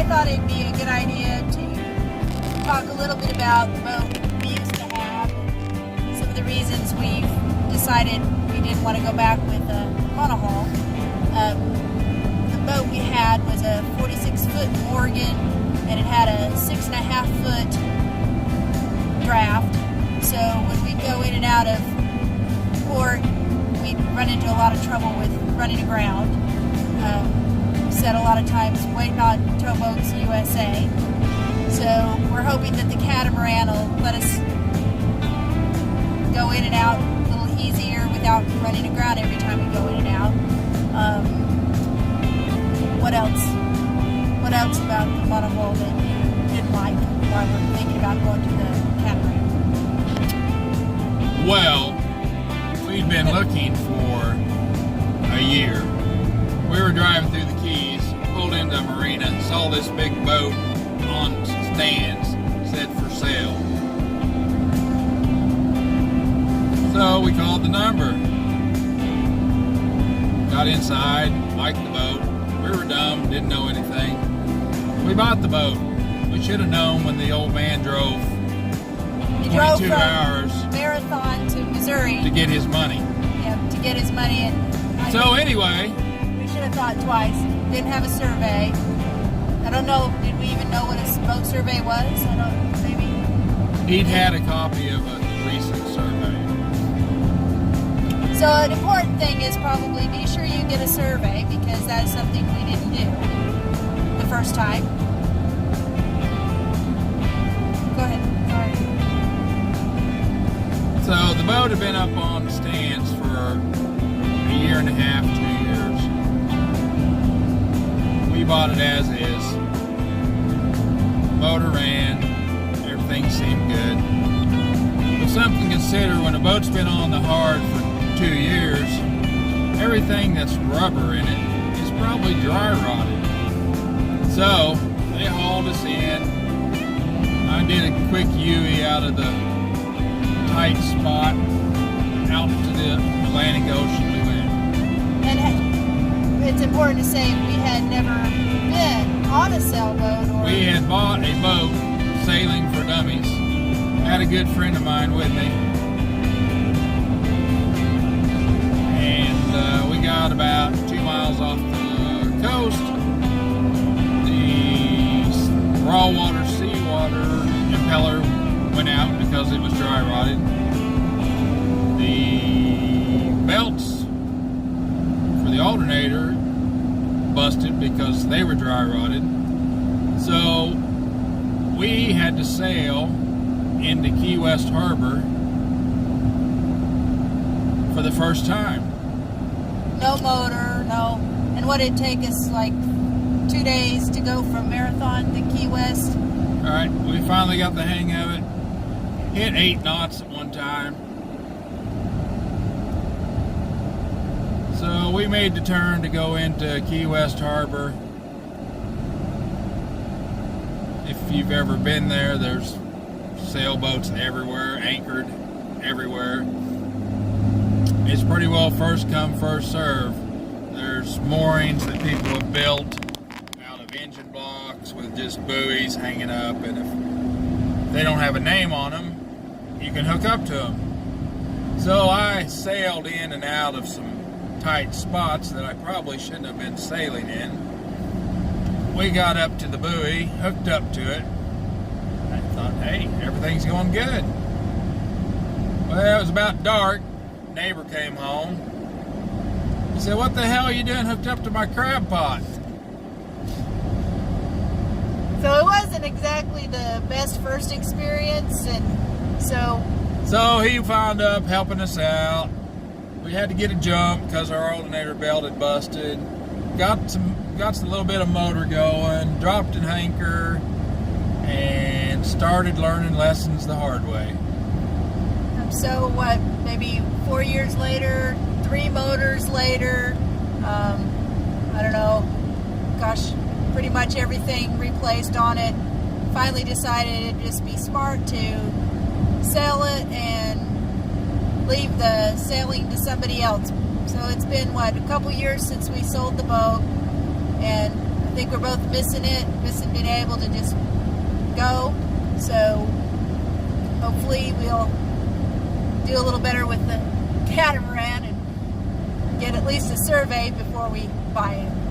I thought it'd be a good idea to talk a little bit about the boat we used to have, some of the reasons we've decided we didn't want to go back with a monohull. The boat we had was a 46-foot Morgan, and it had a 6.5-foot draft. So when we'd go in and out of port, we'd run into a lot of trouble with running aground. We spent a lot of times waiting on Towboats USA. So we're hoping that the catamaran will let us go in and out a little easier without running aground every time we go in and out. What else? What else about the monohull that you didn't like while we're thinking about going to the catamaran? Well, we'd been looking for a year. We were driving through the Keys, pulled into a marina, saw this big boat on stands, said for sale. So we called the number. Got inside, liked the boat. We were dumb, didn't know anything. We bought the boat. We should have known when the old man drove 22 hours Marathon to Missouri to get his money. Yeah, to get his money. And So anyway, we should have thought twice. Didn't have a survey. I don't know. Did we even know what a boat survey was? I don't. Maybe. he'd had a copy of a recent survey. So an important thing is probably be sure you get a survey, because that's something we didn't do the first time. Go ahead. Sorry. So the boat had been up on stands for a year and a half, 2 years. We bought it as is. Motor ran, everything seemed good. But something to consider, when a boat's been on the hard for 2 years, everything that's rubber in it is probably dry rotted. So they hauled us in. I did a quick U-ey out of the tight spot out to the Atlantic Ocean we went. And it's important to say we had never been on a sailboat. We had bought a boat, Sailing for Dummies. Had a good friend of mine with me. And we got about 2 miles off the coast. The raw water, seawater impeller went out because it was dry rotted. The belts for the alternator busted because they were dry rotted. So we had to sail into Key West Harbor for the first time. No motor, no. And what did it take us, like 2 days to go from Marathon to Key West? All right, we finally got the hang of it. Hit 8 knots at one time. So we made the turn to go into Key West Harbor. If you've ever been there, there's sailboats everywhere, anchored everywhere. It's pretty well first come, first serve. There's moorings that people have built out of engine blocks with just buoys hanging up, and if they don't have a name on them, you can hook up to them. So I sailed in and out of some tight spots that I probably shouldn't have been sailing in. We got up to the buoy, hooked up to it. I thought, hey, everything's going good. Well, it was about dark. Neighbor came home. He said, what the hell are you doing hooked up to my crab pot? So it wasn't exactly the best first experience, and so he wound up helping us out. We had to get a jump because our alternator belt had busted. Got a little bit of motor going, dropped an anchor, and started learning lessons the hard way. So what, maybe 4 years later, 3 motors later, I don't know, gosh, pretty much everything replaced on it. Finally decided it'd just be smart to sell it and leave the sailing to somebody else. So it's been, what, a couple years since we sold the boat, and I think we're both missing being able to just go. So hopefully we'll do a little better with the catamaran and get at least a survey before we buy it.